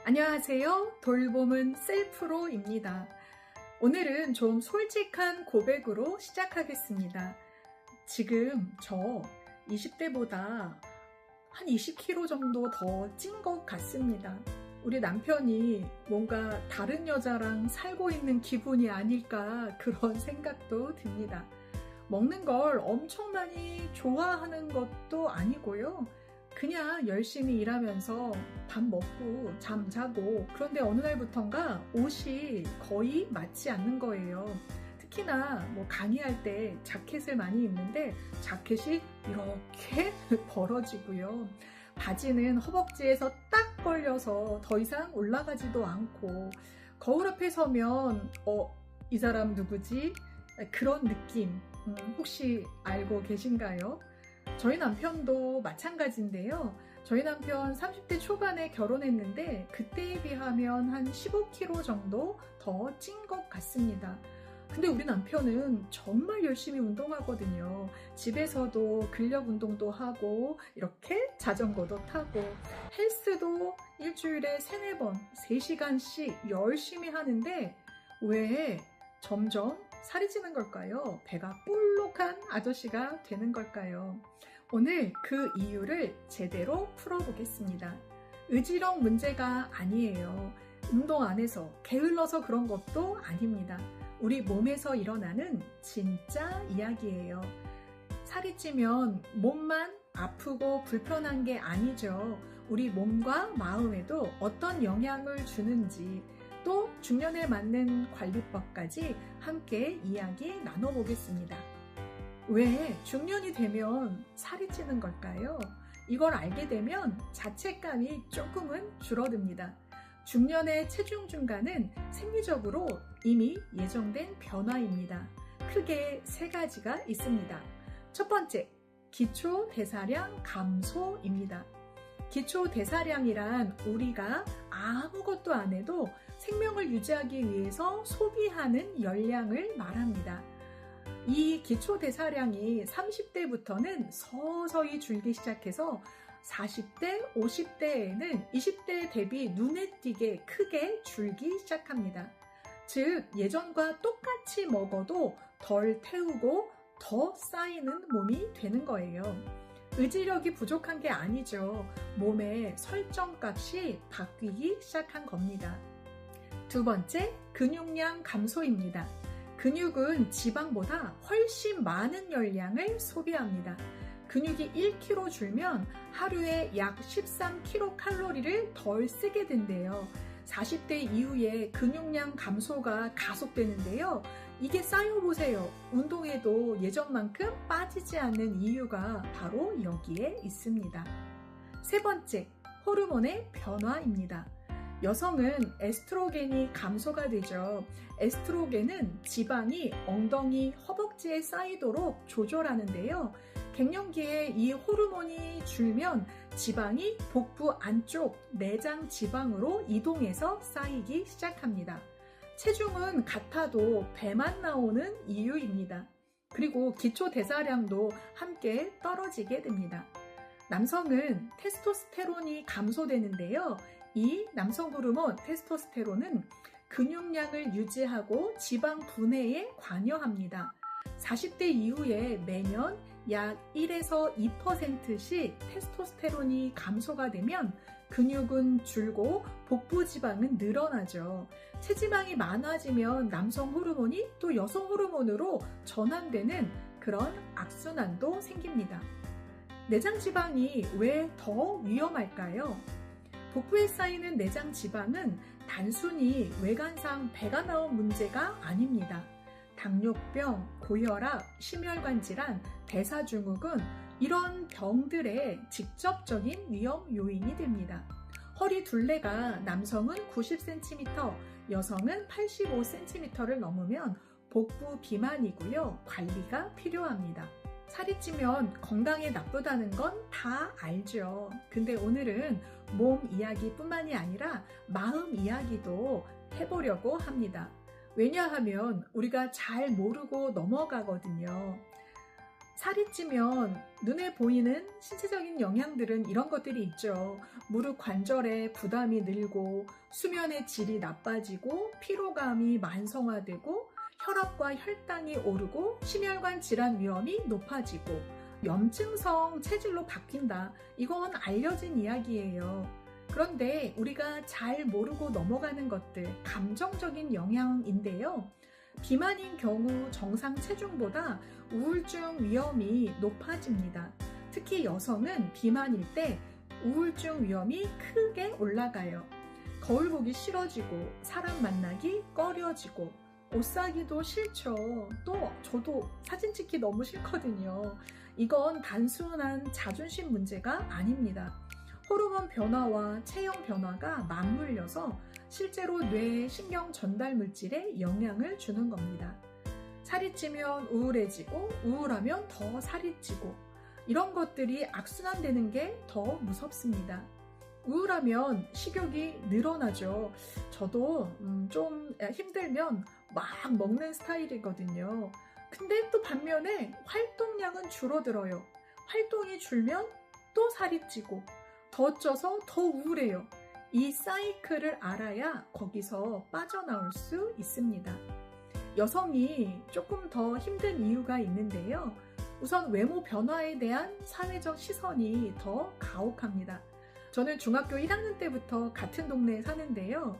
안녕하세요. 돌봄은 셀프로입니다. 오늘은 좀 솔직한 고백으로 시작하겠습니다. 지금 저 20대보다 한 20kg 정도 더 찐 것 같습니다. 우리 남편이 뭔가 다른 여자랑 살고 있는 기분이 아닐까 그런 생각도 듭니다. 먹는 걸 엄청 많이 좋아하는 것도 아니고요. 그냥 열심히 일하면서 밥 먹고 잠 자고, 그런데 어느 날부턴가 옷이 거의 맞지 않는 거예요. 특히나 강의할 때 자켓을 많이 입는데 자켓이 이렇게 벌어지고요. 바지는 허벅지에서 딱 걸려서 더 이상 올라가지도 않고, 거울 앞에 서면 이 사람 누구지? 그런 느낌 혹시 알고 계신가요? 저희 남편도 마찬가지인데요. 저희 남편 30대 초반에 결혼했는데 그때에 비하면 한 15kg 정도 더 찐 것 같습니다. 근데 우리 남편은 정말 열심히 운동하거든요. 집에서도 근력 운동도 하고 이렇게 자전거도 타고 헬스도 일주일에 3-4번 3시간씩 열심히 하는데 왜 점점 살이 찌는 걸까요? 배가 볼록한 아저씨가 되는 걸까요? 오늘 그 이유를 제대로 풀어보겠습니다. 의지력 문제가 아니에요. 운동 안 해서 게을러서 그런 것도 아닙니다. 우리 몸에서 일어나는 진짜 이야기예요. 살이 찌면 몸만 아프고 불편한 게 아니죠. 우리 몸과 마음에도 어떤 영향을 주는지, 또 중년에 맞는 관리법까지 함께 이야기 나눠보겠습니다. 왜 중년이 되면 살이 찌는 걸까요? 이걸 알게 되면 자책감이 조금은 줄어듭니다. 중년의 체중 증가는 생리적으로 이미 예정된 변화입니다. 크게 3가지가 있습니다. 첫 번째, 기초 대사량 감소입니다. 기초 대사량이란 우리가 아무것도 안 해도 생명을 유지하기 위해서 소비하는 열량을 말합니다. 이 기초 대사량이 30대부터는 서서히 줄기 시작해서 40대, 50대에는 20대 대비 눈에 띄게 크게 줄기 시작합니다. 즉, 예전과 똑같이 먹어도 덜 태우고 더 쌓이는 몸이 되는 거예요. 의지력이 부족한 게 아니죠. 몸의 설정값이 바뀌기 시작한 겁니다. 두 번째, 근육량 감소입니다. 근육은 지방보다 훨씬 많은 열량을 소비합니다. 근육이 1kg 줄면 하루에 약 13kcal를 덜 쓰게 된대요. 40대 이후에 근육량 감소가 가속되는데요. 이게 쌓여보세요. 운동해도 예전만큼 빠지지 않는 이유가 바로 여기에 있습니다. 세 번째, 호르몬의 변화입니다. 여성은 에스트로겐이 감소가 되죠. 에스트로겐은 지방이 엉덩이, 허벅지에 쌓이도록 조절하는데요. 갱년기에 이 호르몬이 줄면 지방이 복부 안쪽 내장 지방으로 이동해서 쌓이기 시작합니다. 체중은 같아도 배만 나오는 이유입니다. 그리고 기초 대사량도 함께 떨어지게 됩니다. 남성은 테스토스테론이 감소되는데요. 이 남성 호르몬 테스토스테론은 근육량을 유지하고 지방 분해에 관여합니다. 40대 이후에 매년 약 1에서 2%씩 테스토스테론이 감소가 되면 근육은 줄고 복부 지방은 늘어나죠. 체지방이 많아지면 남성 호르몬이 또 여성 호르몬으로 전환되는 그런 악순환도 생깁니다. 내장 지방이 왜 더 위험할까요? 복부에 쌓이는 내장 지방은 단순히 외관상 배가 나온 문제가 아닙니다. 당뇨병, 고혈압, 심혈관 질환, 대사증후군, 이런 병들의 직접적인 위험 요인이 됩니다. 허리 둘레가 남성은 90cm, 여성은 85cm를 넘으면 복부 비만이고요. 관리가 필요합니다. 살이 찌면 건강에 나쁘다는 건 다 알죠. 근데 오늘은 몸 이야기뿐만이 아니라 마음 이야기도 해보려고 합니다. 왜냐하면 우리가 잘 모르고 넘어가거든요. 살이 찌면 눈에 보이는 신체적인 영향들은 이런 것들이 있죠. 무릎 관절에 부담이 늘고, 수면의 질이 나빠지고, 피로감이 만성화되고, 혈압과 혈당이 오르고, 심혈관 질환 위험이 높아지고, 염증성 체질로 바뀐다. 이건 알려진 이야기예요. 그런데 우리가 잘 모르고 넘어가는 것들, 감정적인 영향인데요. 비만인 경우 정상 체중보다 우울증 위험이 높아집니다. 특히 여성은 비만일 때 우울증 위험이 크게 올라가요. 거울 보기 싫어지고, 사람 만나기 꺼려지고, 옷 사기도 싫죠. 또 저도 사진 찍기 너무 싫거든요. 이건 단순한 자존심 문제가 아닙니다. 호르몬 변화와 체형 변화가 맞물려서 실제로 뇌의 신경 전달 물질에 영향을 주는 겁니다. 살이 찌면 우울해지고, 우울하면 더 살이 찌고, 이런 것들이 악순환되는 게 더 무섭습니다. 우울하면 식욕이 늘어나죠. 저도 좀 힘들면 막 먹는 스타일이거든요. 근데 또 반면에 활동량은 줄어들어요. 활동이 줄면 또 살이 찌고, 더 쪄서 더 우울해요. 이 사이클을 알아야 거기서 빠져나올 수 있습니다. 여성이 조금 더 힘든 이유가 있는데요. 우선 외모 변화에 대한 사회적 시선이 더 가혹합니다. 저는 중학교 1학년 때부터 같은 동네에 사는데요.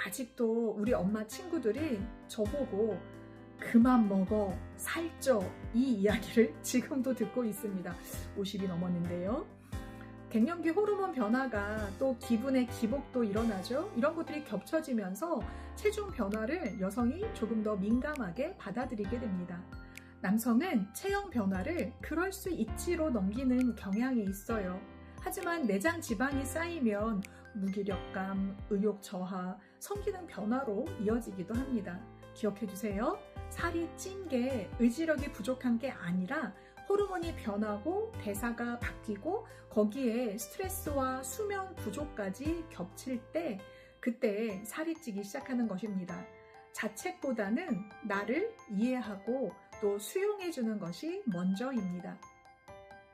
아직도 우리 엄마 친구들이 저보고 그만 먹어, 살쪄, 이 이야기를 지금도 듣고 있습니다. 50이 넘었는데요. 갱년기 호르몬 변화가 또 기분의 기복도 일어나죠. 이런 것들이 겹쳐지면서 체중 변화를 여성이 조금 더 민감하게 받아들이게 됩니다. 남성은 체형 변화를 그럴 수 있지로 넘기는 경향이 있어요. 하지만 내장 지방이 쌓이면 무기력감, 의욕 저하, 성기능 변화로 이어지기도 합니다. 기억해 주세요. 살이 찐 게 의지력이 부족한 게 아니라 호르몬이 변하고 대사가 바뀌고 거기에 스트레스와 수면 부족까지 겹칠 때 그때 살이 찌기 시작하는 것입니다. 자책보다는 나를 이해하고 또 수용해 주는 것이 먼저입니다.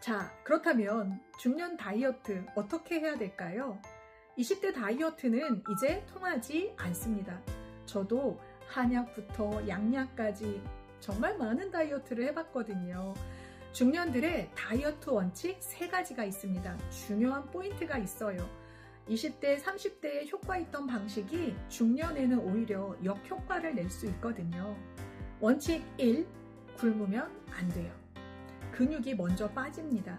자, 그렇다면 중년 다이어트 어떻게 해야 될까요? 20대 다이어트는 이제 통하지 않습니다. 저도 한약부터 양약까지 정말 많은 다이어트를 해봤거든요. 중년들의 다이어트 원칙 3가지가 있습니다. 중요한 포인트가 있어요. 20대, 30대에 효과 있던 방식이 중년에는 오히려 역효과를 낼 수 있거든요. 원칙 1. 굶으면 안 돼요. 근육이 먼저 빠집니다.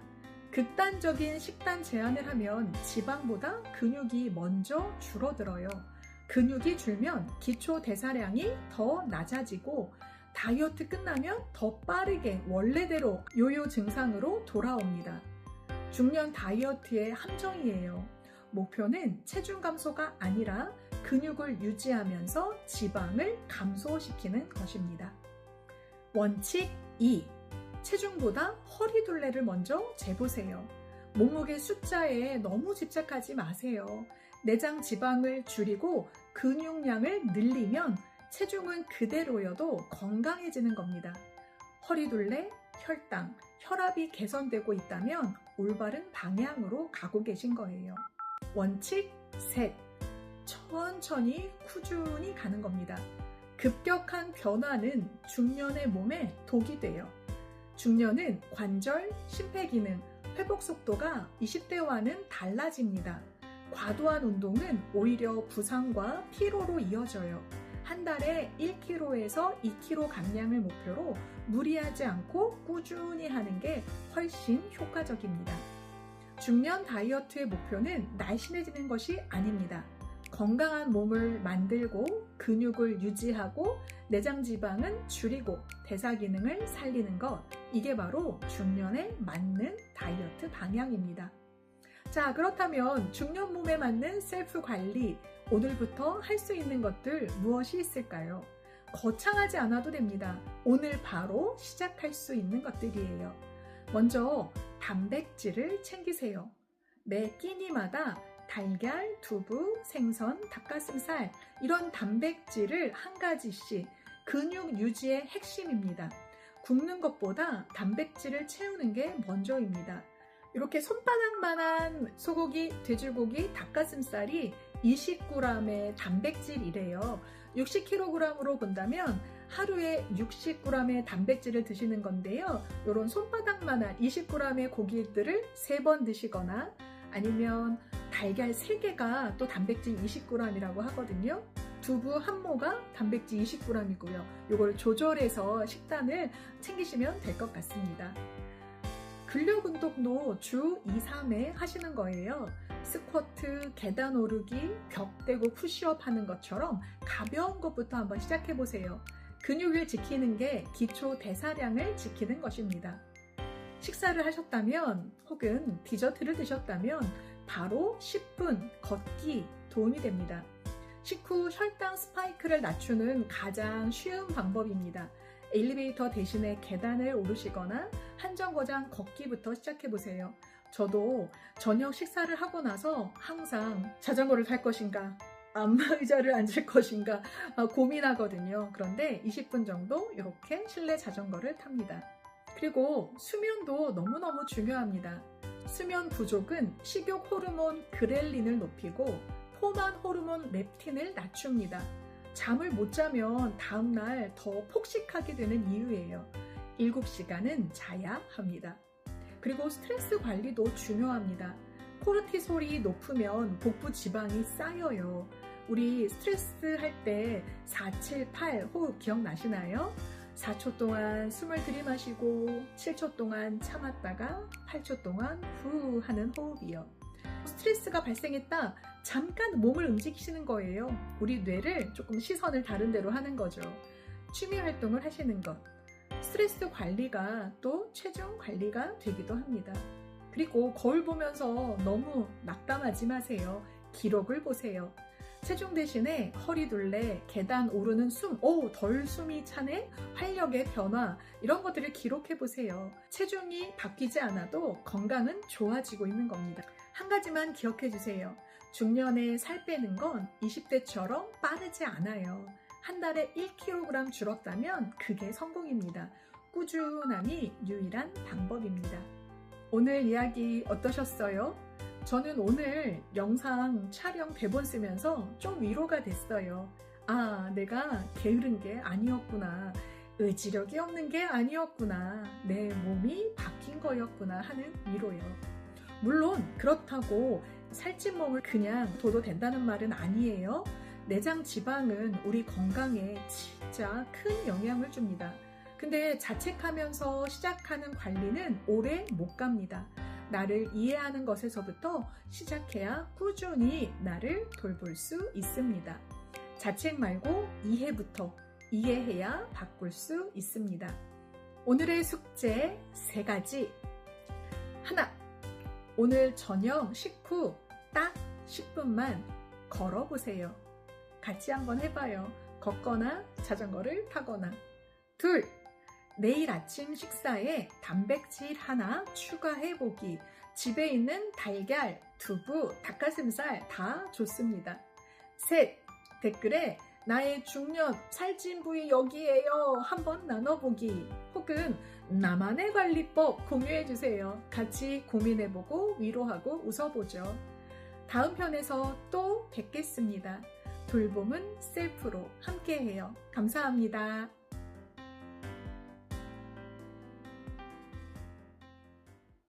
극단적인 식단 제한을 하면 지방보다 근육이 먼저 줄어들어요. 근육이 줄면 기초 대사량이 더 낮아지고 다이어트 끝나면 더 빠르게 원래대로 요요 증상으로 돌아옵니다. 중년 다이어트의 함정이에요. 목표는 체중 감소가 아니라 근육을 유지하면서 지방을 감소시키는 것입니다. 원칙 2. 체중보다 허리둘레를 먼저 재보세요. 몸무게 숫자에 너무 집착하지 마세요. 내장 지방을 줄이고 근육량을 늘리면 체중은 그대로여도 건강해지는 겁니다. 허리둘레, 혈당, 혈압이 개선되고 있다면 올바른 방향으로 가고 계신 거예요. 원칙 3. 천천히 꾸준히 가는 겁니다. 급격한 변화는 중년의 몸에 독이 돼요. 중년은 관절, 심폐기능, 회복 속도가 20대와는 달라집니다. 과도한 운동은 오히려 부상과 피로로 이어져요. 한 달에 1kg에서 2kg 감량을 목표로 무리하지 않고 꾸준히 하는 게 훨씬 효과적입니다. 중년 다이어트의 목표는 날씬해지는 것이 아닙니다. 건강한 몸을 만들고 근육을 유지하고 내장 지방은 줄이고 대사 기능을 살리는 것, 이게 바로 중년에 맞는 다이어트 방향입니다. 자, 그렇다면 중년 몸에 맞는 셀프 관리, 오늘부터 할 수 있는 것들 무엇이 있을까요? 거창하지 않아도 됩니다. 오늘 바로 시작할 수 있는 것들이에요. 먼저 단백질을 챙기세요. 매 끼니마다 달걀, 두부, 생선, 닭가슴살, 이런 단백질을 한 가지씩, 근육 유지의 핵심입니다. 굶는 것보다 단백질을 채우는 게 먼저입니다. 이렇게 손바닥만한 소고기, 돼지고기, 닭가슴살이 20g의 단백질이래요. 60kg으로 본다면 하루에 60g의 단백질을 드시는 건데요. 이런 손바닥만한 20g의 고기들을 3번 드시거나 아니면 달걀 3개가 또 단백질 20g이라고 하거든요. 두부 한 모가 단백질 20g이고요. 이걸 조절해서 식단을 챙기시면 될 것 같습니다. 근력 운동도 주 2, 3회 하시는 거예요. 스쿼트, 계단 오르기, 벽 대고 푸시업 하는 것처럼 가벼운 것부터 한번 시작해 보세요. 근육을 지키는 게 기초 대사량을 지키는 것입니다. 식사를 하셨다면 혹은 디저트를 드셨다면 바로 10분 걷기 도움이 됩니다. 식후 혈당 스파이크를 낮추는 가장 쉬운 방법입니다. 엘리베이터 대신에 계단을 오르시거나 한정거장 걷기부터 시작해보세요. 저도 저녁 식사를 하고 나서 항상 자전거를 탈 것인가 안마의자를 앉을 것인가 고민하거든요. 그런데 20분 정도 이렇게 실내 자전거를 탑니다. 그리고 수면도 너무너무 중요합니다. 수면 부족은 식욕 호르몬 그렐린을 높이고 포만 호르몬 렙틴을 낮춥니다. 잠을 못 자면 다음날 더 폭식하게 되는 이유예요. 7시간은 자야 합니다. 그리고 스트레스 관리도 중요합니다. 코르티솔이 높으면 복부 지방이 쌓여요. 우리 스트레스 할 때 478 호흡 기억나시나요? 4초 동안 숨을 들이마시고 7초 동안 참았다가 8초 동안 후 하는 호흡이요. 스트레스가 발생했다. 잠깐 몸을 움직이시는 거예요. 우리 뇌를 조금 시선을 다른 데로 하는 거죠. 취미 활동을 하시는 것. 스트레스 관리가 또 체중 관리가 되기도 합니다. 그리고 거울 보면서 너무 낙담하지 마세요. 기록을 보세요. 체중 대신에 허리둘레, 계단 오르는 숨, 덜 숨이 차네? 활력의 변화, 이런 것들을 기록해 보세요. 체중이 바뀌지 않아도 건강은 좋아지고 있는 겁니다. 한 가지만 기억해 주세요. 중년에 살 빼는 건 20대처럼 빠르지 않아요. 한 달에 1kg 줄었다면 그게 성공입니다. 꾸준함이 유일한 방법입니다. 오늘 이야기 어떠셨어요? 저는 오늘 영상 촬영 대본 쓰면서 좀 위로가 됐어요. 아, 내가 게으른 게 아니었구나. 의지력이 없는 게 아니었구나. 내 몸이 바뀐 거였구나 하는 위로요. 물론 그렇다고 살찐 몸을 그냥 둬도 된다는 말은 아니에요. 내장 지방은 우리 건강에 진짜 큰 영향을 줍니다. 근데 자책하면서 시작하는 관리는 오래 못 갑니다. 나를 이해하는 것에서부터 시작해야 꾸준히 나를 돌볼 수 있습니다. 자책 말고 이해부터, 이해해야 바꿀 수 있습니다. 오늘의 숙제 3가지. 하나, 오늘 저녁 식후 딱 10분만 걸어보세요. 같이 한번 해봐요. 걷거나 자전거를 타거나. 2, 내일 아침 식사에 단백질 하나 추가해보기. 집에 있는 달걀, 두부, 닭가슴살 다 좋습니다. 3, 댓글에 나의 중년 살찐 부위 여기에요 한번 나눠보기. 혹은 나만의 관리법 공유해주세요. 같이 고민해보고 위로하고 웃어보죠. 다음 편에서 또 뵙겠습니다. 돌봄은 셀프로 함께해요. 감사합니다.